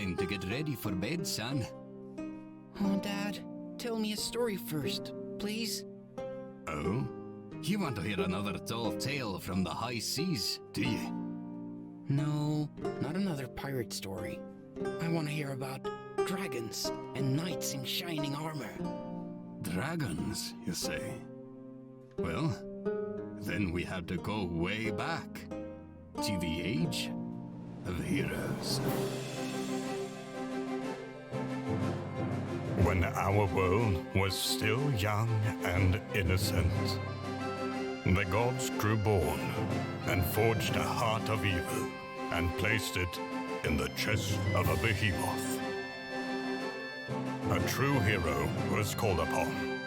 time to get ready for bed, son. Oh, Dad, tell me a story first, please. Oh? You want to hear another tall tale from the high seas, do you? No, not another pirate story. I want to hear about dragons and knights in shining armor. Dragons, you say? Well, then we have to go way back to the age of heroes. When our world was still young and innocent, the gods grew born and forged a heart of evil and placed it in the chest of a behemoth. A true hero was called upon,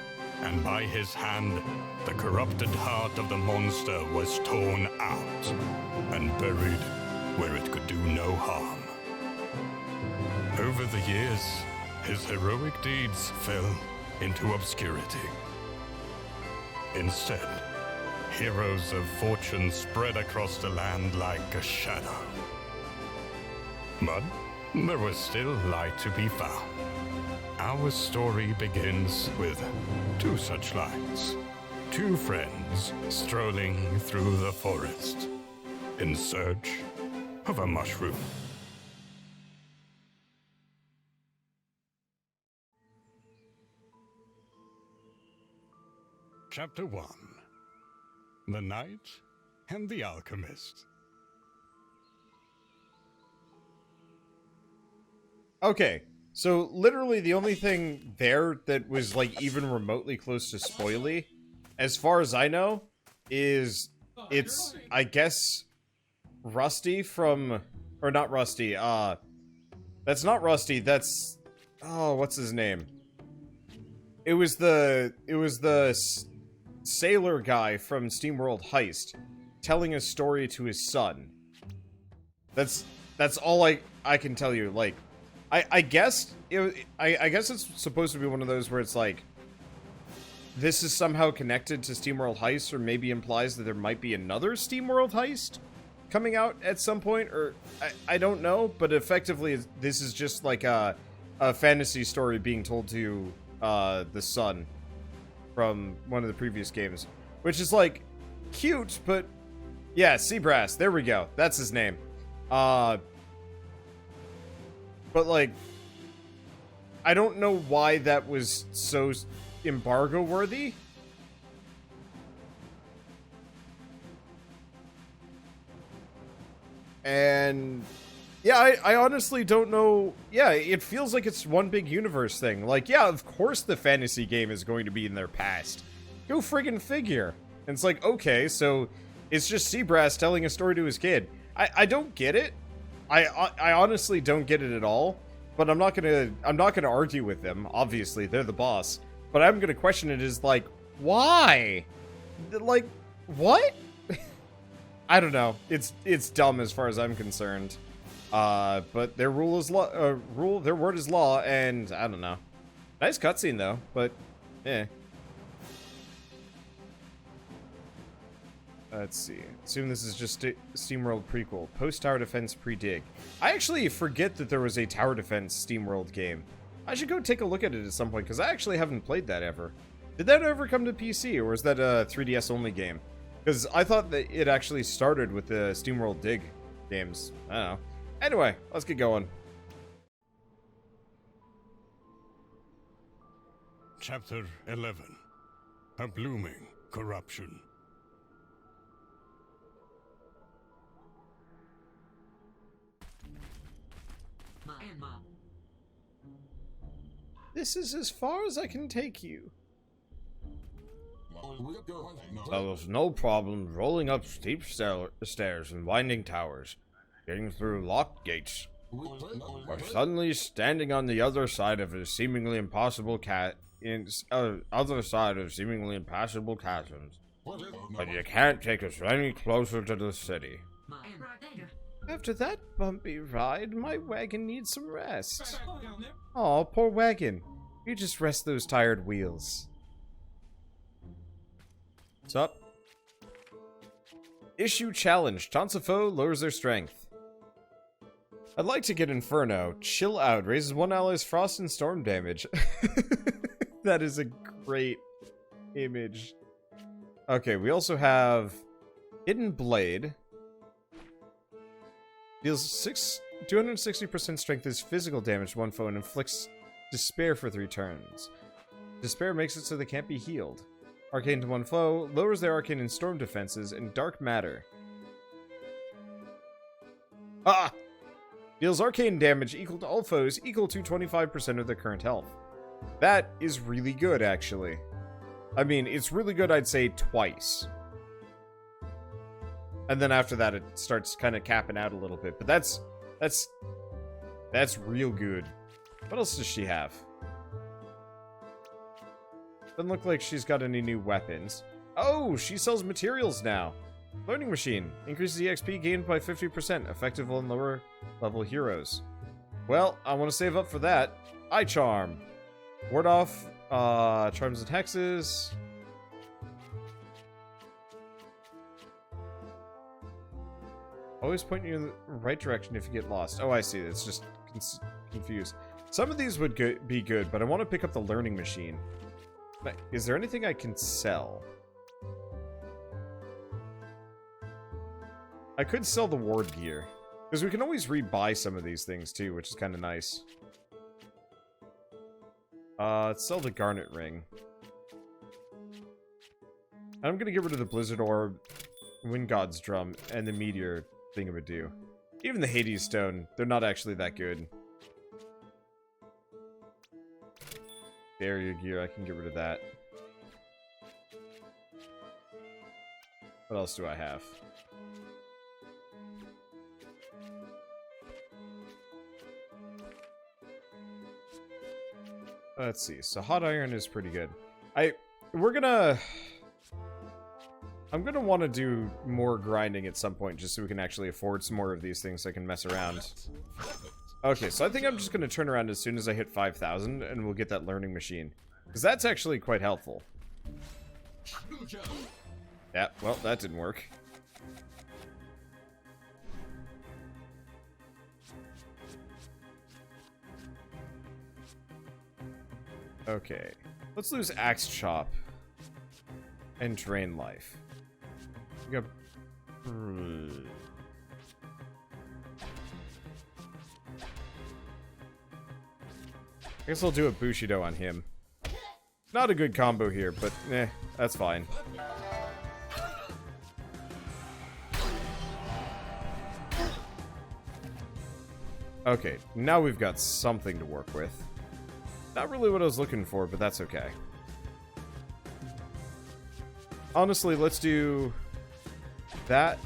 and by his hand the corrupted heart of the monster was torn out and buried where it could do no harm. Over the years, his heroic deeds fell into obscurity. Instead, heroes of fortune spread across the land like a shadow. But there was still light to be found. Our story begins with two such lights. Two friends strolling through the forest in search of a mushroom. Chapter 1. The Knight and the Alchemist. Okay, so literally the only thing there that was like even remotely close to spoily, as far as I know, is it's, I guess, Rusty from, or not Rusty, that's not Rusty, that's, oh, what's his name? It was the sailor guy from SteamWorld Heist telling a story to his son. That's all I can tell you. Like, I guess I guess it's supposed to be one of those where it's like this is somehow connected to SteamWorld Heist, or maybe implies that there might be another SteamWorld Heist coming out at some point, or I don't know, but effectively this is just like a fantasy story being told to the son from one of the previous games, which is like cute, but yeah, Seabrass, there we go, that's his name. But like, I don't know why that was so embargo worthy. And yeah, I honestly don't know. Yeah, it feels like it's one big universe thing. Like, yeah, of course the fantasy game is going to be in their past. Go friggin' figure. And it's like, okay, so it's just Seabrass telling a story to his kid. I don't get it. I honestly don't get it at all. But I'm not gonna argue with them. Obviously, they're the boss. But I'm gonna question it as like, why? Like, what? I don't know. It's dumb as far as I'm concerned. But their rule is law. Their word is law, and I don't know. Nice cutscene though, but eh. Let's see. Assume this is just SteamWorld prequel. Post tower defense pre-dig. I actually forget that there was a tower defense SteamWorld game. I should go take a look at it at some point, because I actually haven't played that ever. Did that ever come to PC, or was that a 3DS only game? Because I thought that it actually started with the SteamWorld Dig games. I don't know. Anyway, let's get going. Chapter 11. A blooming corruption. This is as far as I can take you. There was no problem rolling up steep stairs and winding towers, getting through locked gates, or suddenly standing on the other side of a seemingly impossible chasms. But you can't take us any closer to the city. After that bumpy ride, my wagon needs some rest. Aw, poor wagon. You just rest those tired wheels. What's up? Issue challenge. Taunts a foe, lowers their strength. I'd like to get Inferno. Chill out. Raises one ally's frost and storm damage. That is a great image. Okay, we also have Hidden Blade. Deals 260% strength as physical damage to one foe and inflicts despair for 3 turns. Despair makes it so they can't be healed. Arcane to one foe, lowers their arcane and storm defenses, and dark matter. Ah! Deals arcane damage equal to all foes, equal to 25% of their current health. That is really good, actually. I mean, it's really good, I'd say, twice. And then after that, it starts kind of capping out a little bit. But that's real good. What else does she have? Doesn't look like she's got any new weapons. Oh, she sells materials now. Learning machine. Increases the XP gained by 50%. Effective on lower level heroes. Well, I want to save up for that. Eye Charm. Ward off charms and hexes. Always point you in the right direction if you get lost. Oh, I see. It's just confused. Some of these would be good, but I want to pick up the learning machine. Is there anything I can sell? I could sell the ward gear. Because we can always rebuy some of these things too, which is kind of nice. Let's sell the garnet ring. I'm gonna get rid of the blizzard orb, wind god's drum, and the meteor thingamadoo. Even the Hades stone, they're not actually that good. Barrier gear, I can get rid of that. What else do I have? Let's see. So hot iron is pretty good. I'm gonna want to do more grinding at some point just so we can actually afford some more of these things so I can mess around. Okay, so I think I'm just gonna turn around as soon as I hit 5,000 and we'll get that learning machine. Because that's actually quite helpful. Yeah, well, that didn't work. Okay, let's lose Axe Chop and Drain Life. We got... I guess I'll do a Bushido on him. Not a good combo here, but that's fine. Okay, now we've got something to work with. Not really what I was looking for, but that's okay. Honestly, let's do that.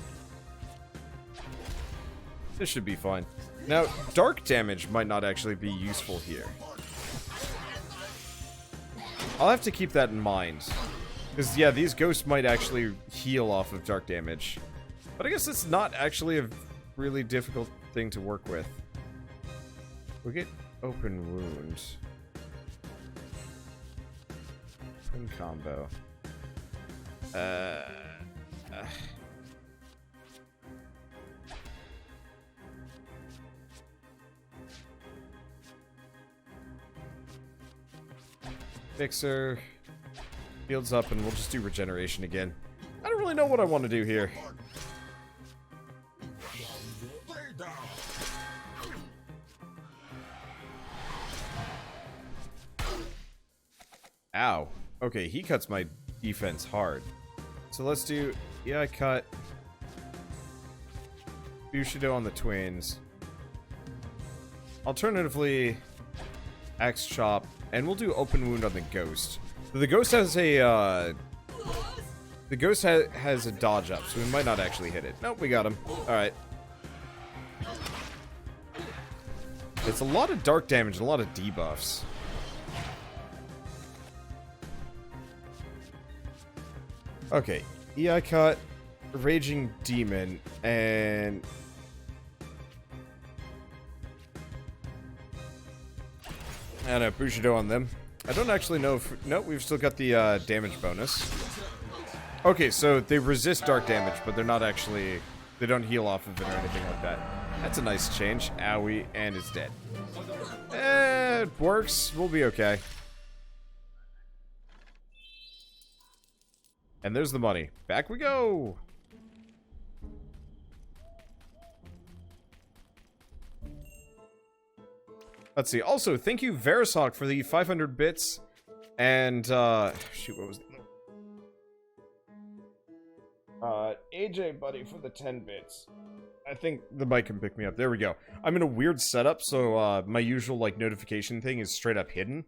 This should be fine. Now, dark damage might not actually be useful here. I'll have to keep that in mind. Because, yeah, these ghosts might actually heal off of dark damage. But I guess it's not actually a really difficult thing to work with. We'll get open wound. Twin combo. Fixer. Fields up and we'll just do regeneration again. I don't really know what I want to do here. Ow. Okay, he cuts my defense hard. So let's do... Yeah, I cut... Bushido on the twins. Alternatively, Axe Chop. And we'll do open wound on the ghost. The ghost has a, The ghost has a dodge up, so we might not actually hit it. Nope, we got him. Alright. It's a lot of dark damage and a lot of debuffs. Okay. EI cut, Raging Demon, and... And a Bushido on them. I don't actually know if... No, we've still got the damage bonus. Okay, so they resist dark damage, but they're not actually... They don't heal off of it or anything like that. That's a nice change. Owie, and it's dead. It works. We'll be okay. And there's the money. Back we go. Let's see. Also, thank you, Verisok, for the 500 bits. And, shoot, what was AJ Buddy for the 10 bits. I think the mic can pick me up. There we go. I'm in a weird setup, so, my usual, like, notification thing is straight up hidden.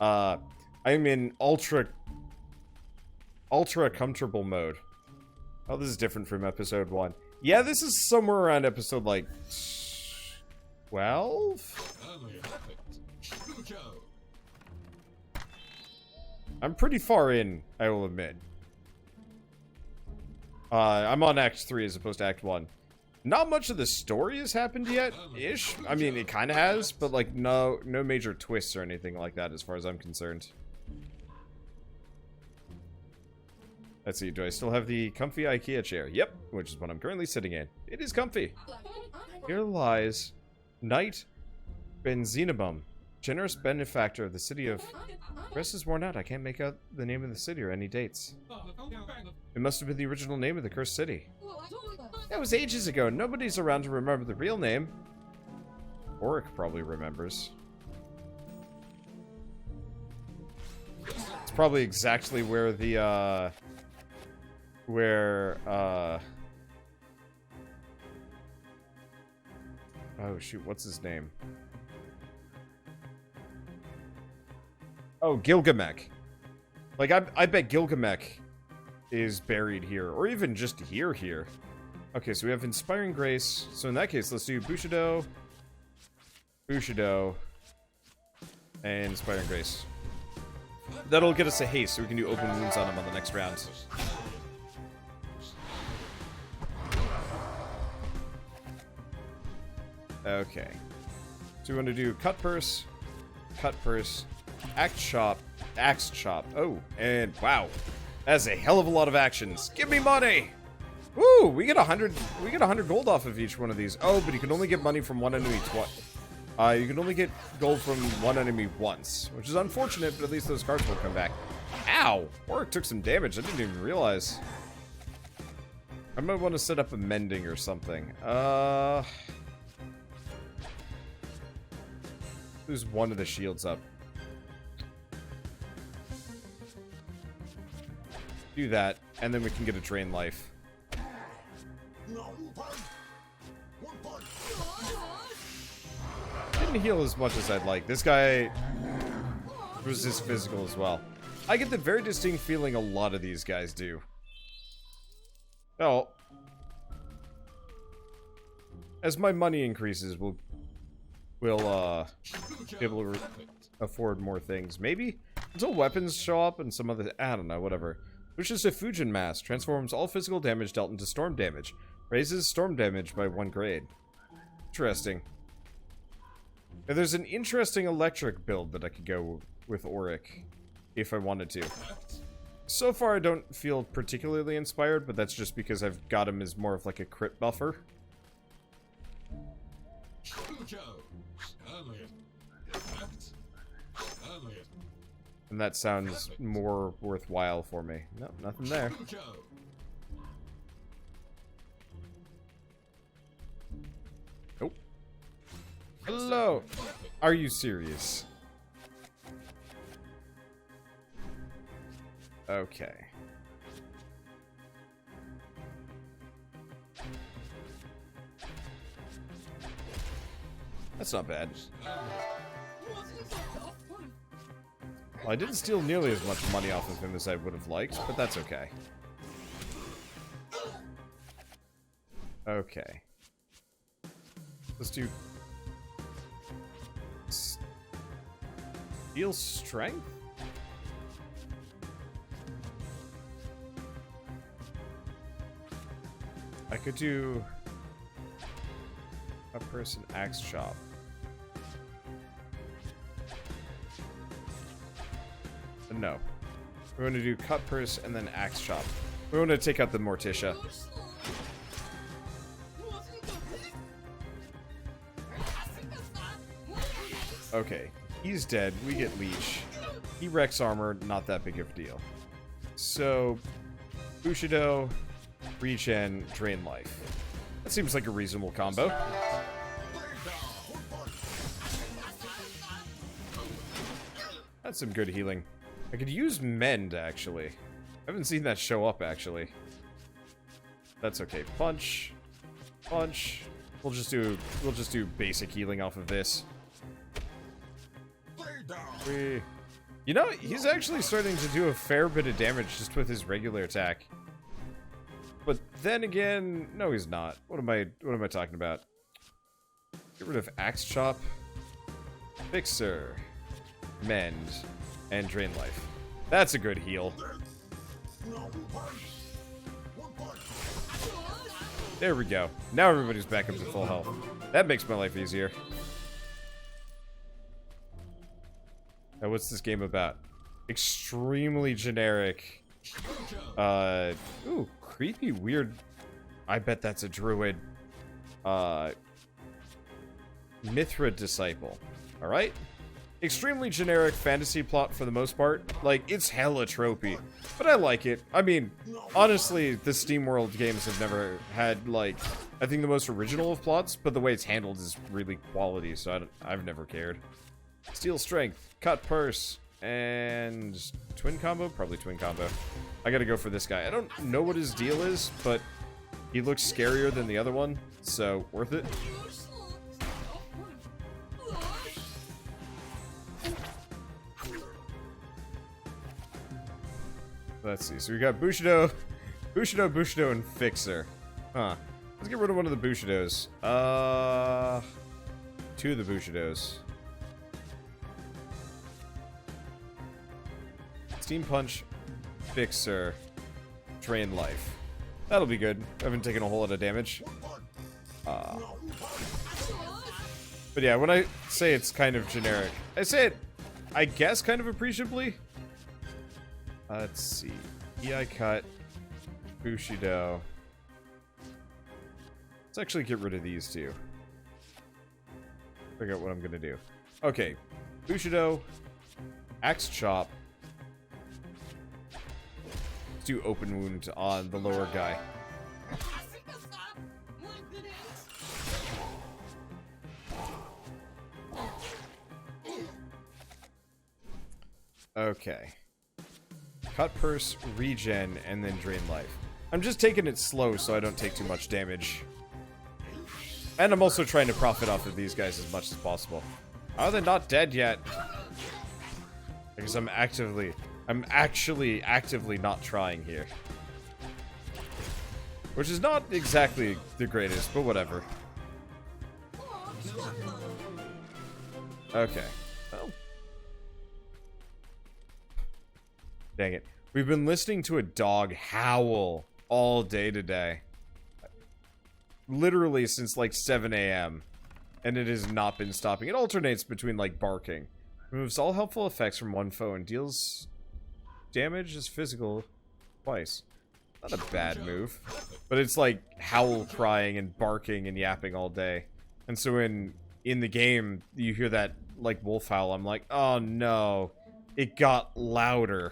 I'm in ultra comfortable mode. Oh, this is different from episode 1. Yeah, this is somewhere around episode, like, 12? I'm pretty far in, I will admit. I'm on Act 3 as opposed to Act 1. Not much of the story has happened yet, ish. I mean, it kind of has, but like no major twists or anything like that as far as I'm concerned. Let's see, do I still have the comfy IKEA chair? Yep, which is what I'm currently sitting in. It is comfy. Here lies Knight Benzinabum, generous benefactor of the city of... Rest is worn out. I can't make out the name of the city or any dates. It must have been the original name of the cursed city. That was ages ago. Nobody's around to remember the real name. Oric probably remembers. It's probably exactly where the, oh, shoot, what's his name? Oh, Gilgamech. Like, I bet Gilgamech is buried here, or even just here. Okay, so we have Inspiring Grace. So in that case, let's do Bushido, and Inspiring Grace. That'll get us a haste, so we can do open wounds on him on the next round. Okay. So we want to do Cut Purse, Axe Chop. Oh, and wow. That's a hell of a lot of actions. Give me money! Woo! We get 100 gold off of each one of these. Oh, but you can only get money from one enemy twice. You can only get gold from one enemy once, which is unfortunate, but at least those cards will come back. Ow! Oric took some damage. I didn't even realize. I might want to set up a mending or something. Who's one of the shields up? Do that, and then we can get a drain life. Didn't heal as much as I'd like. This guy resists physical as well. I get the very distinct feeling a lot of these guys do. Oh. As my money increases, we'll be able to afford more things. Maybe? Until weapons show up and some other... I don't know, whatever. Luscious Fujin Mass transforms all physical damage dealt into storm damage. Raises storm damage by 1 grade. Interesting. Now, there's an interesting electric build that I could go with Oric, if I wanted to. So far, I don't feel particularly inspired, but that's just because I've got him as more of like a crit buffer. And that sounds more worthwhile for me. No, nothing there. Nope. Hello. Are you serious? Okay. That's not bad. Well, I didn't steal nearly as much money off of him as I would have liked, but that's okay. Okay. Let's do... Steal Strength? I could do... a person Axe Chop. No. We're going to do Cut Purse and then Axe Chop. We're going to take out the Morticia. Okay, he's dead. We get leech. He wrecks armor, not that big of a deal. So, Bushido, regen, drain life. That seems like a reasonable combo. That's some good healing. I could use mend, actually. I haven't seen that show up, actually. That's okay. Punch. Punch. We'll just do basic healing off of this. You know, he's actually starting to do a fair bit of damage just with his regular attack. But then again, no, he's not. What am I talking about? Get rid of Axe Chop, Fixer, Mend, and Drain Life. That's a good heal. There we go. Now everybody's back up to full health. That makes my life easier. Now, what's this game about? Extremely generic. Ooh, creepy, weird. I bet that's a druid. Mithra Disciple. Alright? Extremely generic fantasy plot for the most part. Like, it's hella tropey. But I like it. I mean, honestly, the SteamWorld games have never had, like, I think the most original of plots, but the way it's handled is really quality, so I've never cared. Steel Strength, Cut Purse, and Twin Combo? Probably Twin Combo. I gotta go for this guy. I don't know what his deal is, but he looks scarier than the other one, so worth it. Let's see. So we got Bushido, Bushido, and Fixer. Huh. Let's get rid of one of the Bushidos. Two of the Bushidos. Steam Punch, Fixer, Drain Life. That'll be good. I haven't taken a whole lot of damage. But yeah, when I say it's kind of generic, I say it, I guess, kind of appreciably. Let's see. EI Cut, Bushido. Let's actually get rid of these two. Figure out what I'm gonna do. Okay, Bushido, Axe Chop. Let's do Open Wound on the lower guy. Okay. Cut Purse, Regen, and then Drain Life. I'm just taking it slow so I don't take too much damage. And I'm also trying to profit off of these guys as much as possible. Oh, they're not dead yet. Because I'm actually actively not trying here. Which is not exactly the greatest, but whatever. Okay. Well. Dang it. We've been listening to a dog howl all day today. Literally since like 7 a.m. And it has not been stopping. It alternates between like barking. Removes all helpful effects from one foe and deals damage as physical twice. Not a bad move. But it's like howl crying and barking and yapping all day. And so in the game, you hear that like wolf howl. I'm like, oh no. It got louder.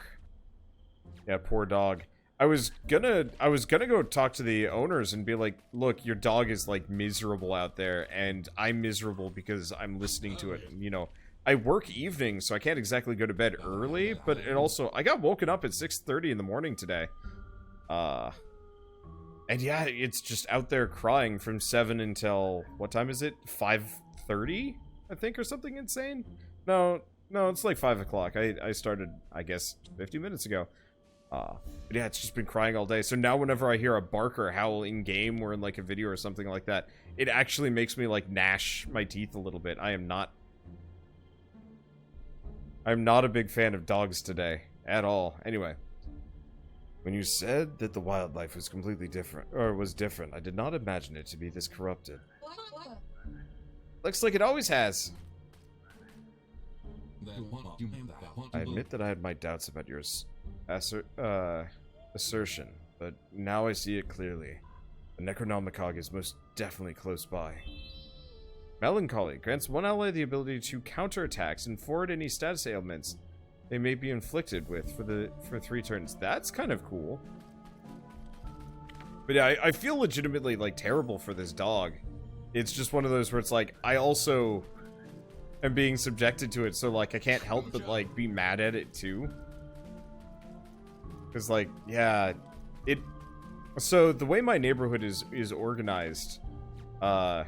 Yeah, poor dog. I was gonna go talk to the owners and be like, look, your dog is like miserable out there, and I'm miserable because I'm listening to it. You know, I work evenings, so I can't exactly go to bed early, but it also, I got woken up at 6:30 in the morning today. And yeah, it's just out there crying from 7 until, what time is it? 5:30, I think, or something insane? No, it's like 5 o'clock. I started, I guess, 50 minutes ago. But yeah, it's just been crying all day. So now whenever I hear a bark or howl in-game or in like a video or something like that, it actually makes me like gnash my teeth a little bit. I'm not a big fan of dogs today. At all. Anyway. When you said that the wildlife was completely different, or was different, I did not imagine it to be this corrupted. Looks like it always has. I admit that I had my doubts about yours. Assertion, but now I see it clearly. The Necronomicon is most definitely close by. Melancholy grants one ally the ability to counter attacks and forward any status ailments they may be inflicted with for 3 turns. That's kind of cool. But yeah, I feel legitimately like terrible for this dog. It's just one of those where it's like I also am being subjected to it, so like I can't help but like be mad at it too. Cause like, yeah, so the way my neighborhood is organized, all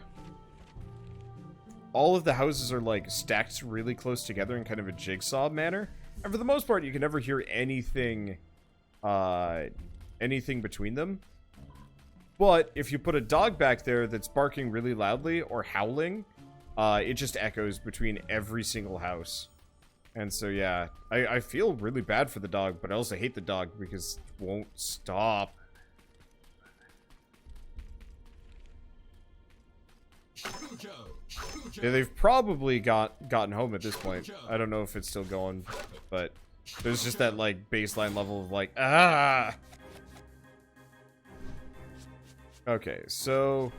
of the houses are like stacked really close together in kind of a jigsaw manner. And for the most part, you can never hear anything between them. But if you put a dog back there that's barking really loudly or howling, it just echoes between every single house. And so, yeah, I feel really bad for the dog, but I also hate the dog because it won't stop. Yeah, they've probably gotten home at this point. I don't know if it's still going, but there's just that, like, baseline level of, like, ah! Okay, so...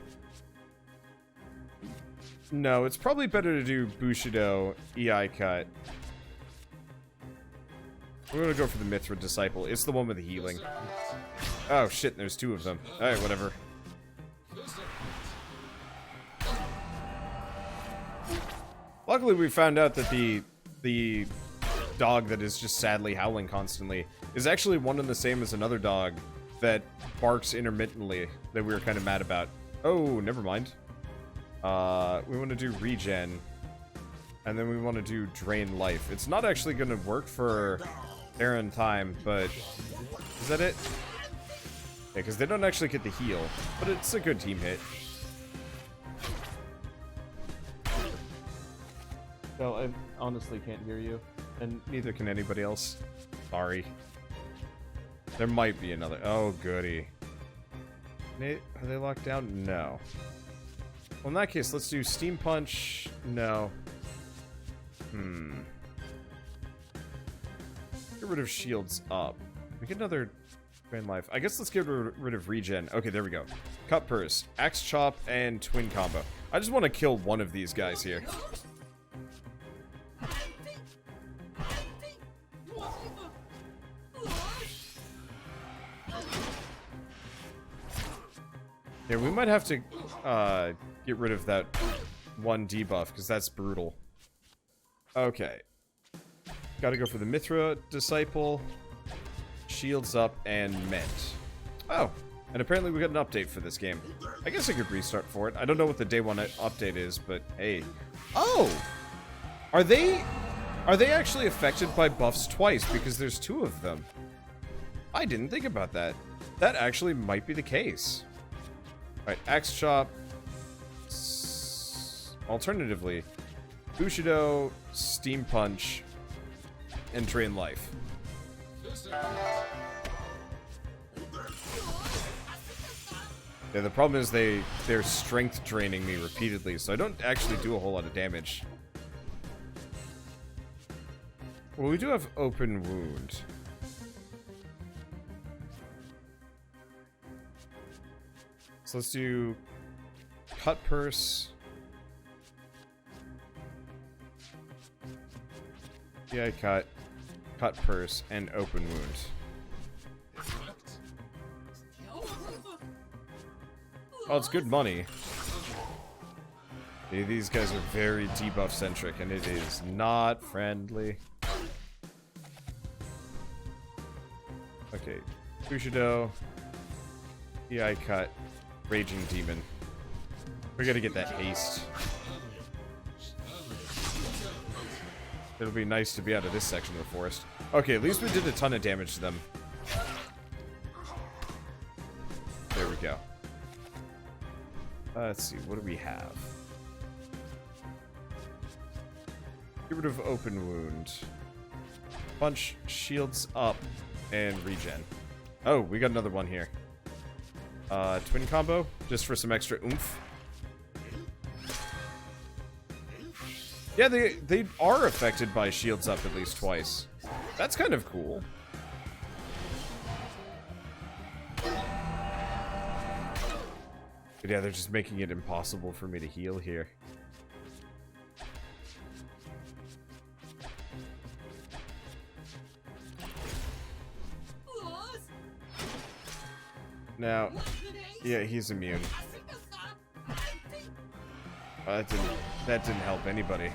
No, it's probably better to do Bushido, EI Cut. We're gonna go for the Mithra Disciple. It's the one with the healing. Oh, shit, there's 2 of them. Alright, whatever. Luckily, we found out that the dog that is just sadly howling constantly is actually one and the same as another dog that barks intermittently that we were kind of mad about. Oh, never mind. We want to do regen, and then we want to do drain life. It's not actually going to work for Aaron time, but is that it? Yeah, because they don't actually get the heal, but it's a good team hit. No, I honestly can't hear you, and neither can anybody else. Sorry. There might be another. Oh, goody. Are they locked down? No. Well, in that case, let's do Steam Punch. No. Get rid of shields up. We get another Grand Life. I guess let's get rid of regen. Okay, there we go. Cut Purse, Axe Chop, and Twin Combo. I just want to kill one of these guys here. Yeah, we might have to get rid of that one debuff, because that's brutal. Okay. Gotta go for the Mithra Disciple, shields up, and Ment. Oh, and apparently we got an update for this game. I guess I could restart for it. I don't know what the day 1 update is, but hey. Oh! Are they actually affected by buffs twice, because there's 2 of them? I didn't think about that. That actually might be the case. Alright, Axe Chop. Alternatively, Bushido, Steam Punch, and Drain Life. Yeah, the problem is they're strength draining me repeatedly, so I don't actually do a whole lot of damage. Well, we do have Open Wound. So let's do Cut Purse. Yeah, Cut Purse, and Open Wound. Oh, it's good money. Yeah, these guys are very debuff centric, and it is not friendly. Okay, Bushido, EI Cut, Raging Demon. We gotta get that haste. It'll be nice to be out of this section of the forest. Okay, at least we did a ton of damage to them. There we go. Let's see, what do we have? Get rid of Open Wound. Punch, shields up, and regen. Oh, we got another one here. Twin Combo, just for some extra oomph. Yeah, they are affected by shields up at least twice. That's kind of cool. But yeah, they're just making it impossible for me to heal here. Now, yeah, he's immune. That didn't help anybody.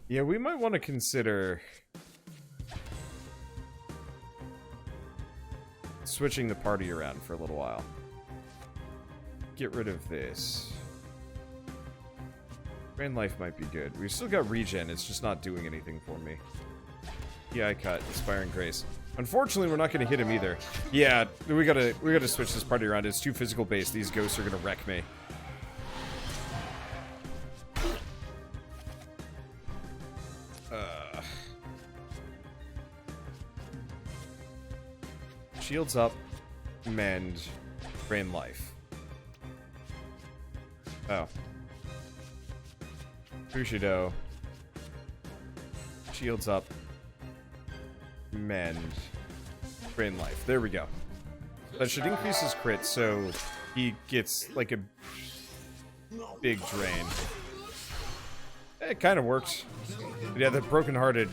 Yeah, we might want to consider switching the party around for a little while. Get rid of this. Grand Life might be good. We've still got regen, it's just not doing anything for me. Yeah, I cut. Inspiring Grace. Unfortunately, we're not going to hit him either. Yeah, we gotta switch this party around. It's too physical based. These ghosts are going to wreck me. Shields up, mend, drain life. Oh. Bushido. Shields up, mend, drain life. There we go. That should increase his crit, so he gets like a big drain. It kind of works. But yeah, the brokenhearted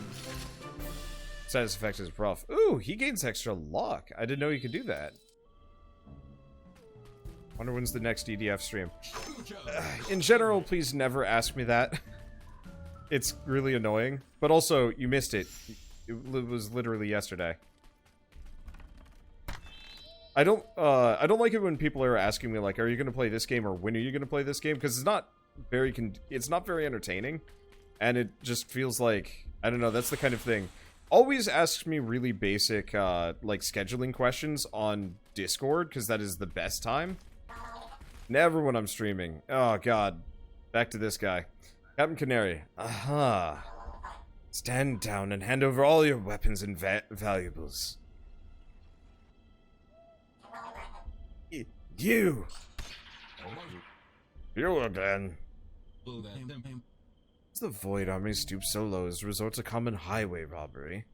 status effect is rough. Ooh, he gains extra luck. I didn't know he could do that. Wonder when's the next EDF stream. In general, please never ask me that. It's really annoying. But also, you missed it. It was literally yesterday. I don't like it when people are asking me like, are you going to play this game or when are you going to play this game? Because it's not very entertaining. And it just feels like, I don't know, that's the kind of thing. Always ask me really basic, like, scheduling questions on Discord, because that is the best time. Never when I'm streaming. Oh, God. Back to this guy. Captain Canary. Aha. Stand down and hand over all your weapons and valuables. You! You again. The Void Army stoops so low as to resort to common highway robbery.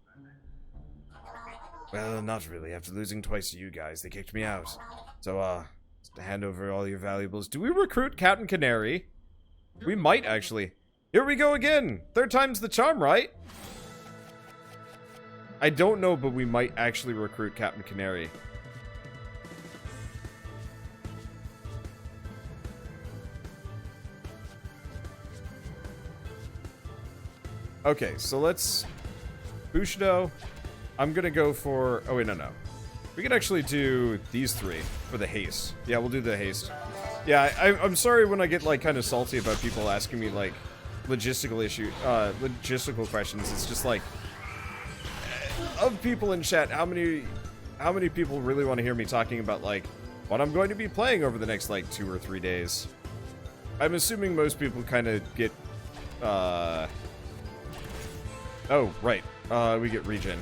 Well, not really. After losing twice to you guys, they kicked me out. So, to hand over all your valuables. Do we recruit Captain Canary? We might, actually. Here we go again! Third time's the charm, right? I don't know, but we might actually recruit Captain Canary. Okay, so let's... Bushido. I'm gonna go for... Oh, wait, no. We can actually do these three for the haste. Yeah, we'll do the haste. Yeah, I'm sorry when I get, like, kind of salty about people asking me, like, logistical questions. It's just, like... Of people in chat, how many people really want to hear me talking about, like, what I'm going to be playing over the next, like, 2 or 3 days? I'm assuming most people kind of get, Oh, right. We get regen.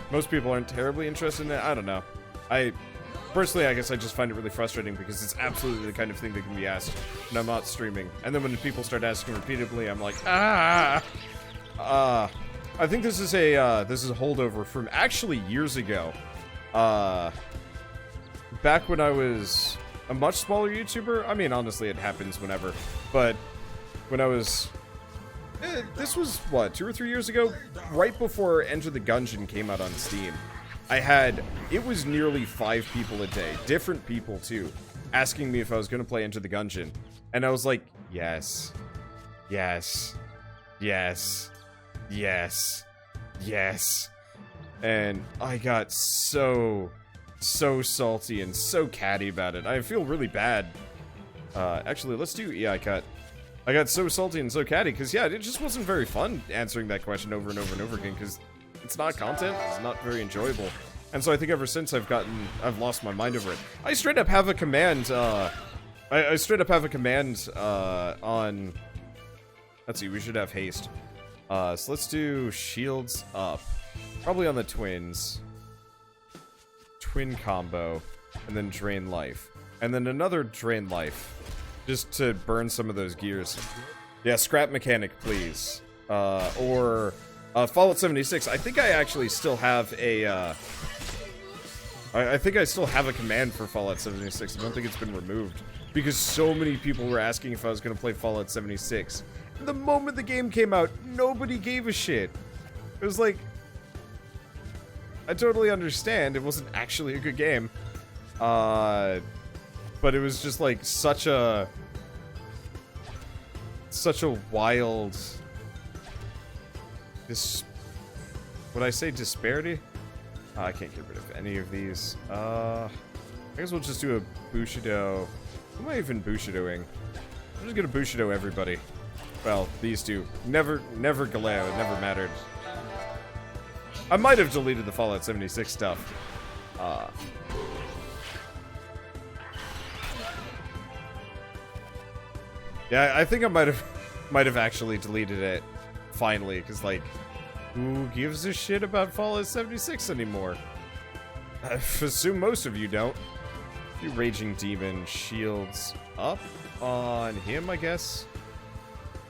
Most people aren't terribly interested in it. I don't know. Personally, I guess I just find it really frustrating because it's absolutely the kind of thing that can be asked when I'm not streaming. And then when people start asking repeatedly, I'm like, ah! I think this is a holdover from actually years ago. Back when I was a much smaller YouTuber. I mean, honestly, it happens whenever. But when I was... this was, what, 2 or 3 years ago? Right before Enter the Gungeon came out on Steam. It was nearly 5 people a day, different people too, asking me if I was going to play Enter the Gungeon. And I was like, yes, yes, yes, yes, yes. And I got so salty and so catty about it. I feel really bad. Actually, let's do EI cut. I got so salty and so catty because, yeah, it just wasn't very fun answering that question over and over and over again because it's not content, it's not very enjoyable. And so I think ever since I've lost my mind over it. I straight up have a command, I straight up have a command, on, let's see, we should have haste. So let's do shields up. Probably on the twins. Twin combo. And then drain life. And then another drain life. Just to burn some of those gears. Yeah, scrap mechanic, please. Or Fallout 76. I think I actually still have a, I think I still have a command for Fallout 76. I don't think it's been removed. Because so many people were asking if I was going to play Fallout 76. And the moment the game came out, nobody gave a shit. It was like... I totally understand. It wasn't actually a good game. But it was just like such a wild would I say disparity? I can't get rid of any of these. I guess we'll just do a Bushido. Who am I even Bushidoing? I'm just gonna Bushido everybody. Well, these two. Never Galeo. It never mattered. I might have deleted the Fallout 76 stuff. Yeah, I think I might have actually deleted it finally, because like, who gives a shit about Fallout 76 anymore? I assume most of you don't. Do Raging Demon shields up on him, I guess.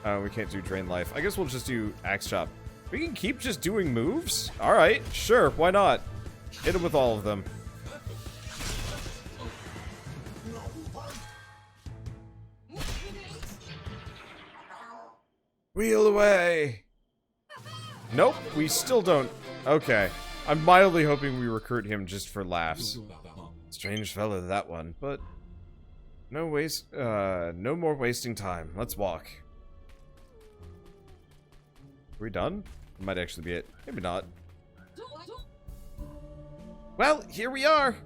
We can't do Drain Life. I guess we'll just do Axe Chop. We can keep just doing moves? Alright, sure, why not? Hit him with all of them. Wheel away! Nope, we still don't. Okay. I'm mildly hoping we recruit him just for laughs. Strange fellow, that one, but no more wasting time. Let's walk. Are we done? Might actually be it. Maybe not. Well, here we are.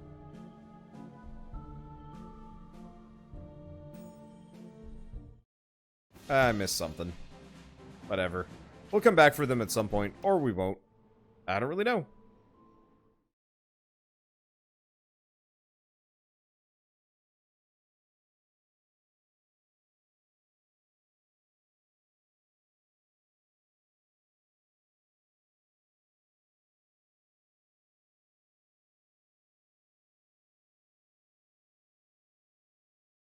I missed something. Whatever. We'll come back for them at some point, or we won't. I don't really know.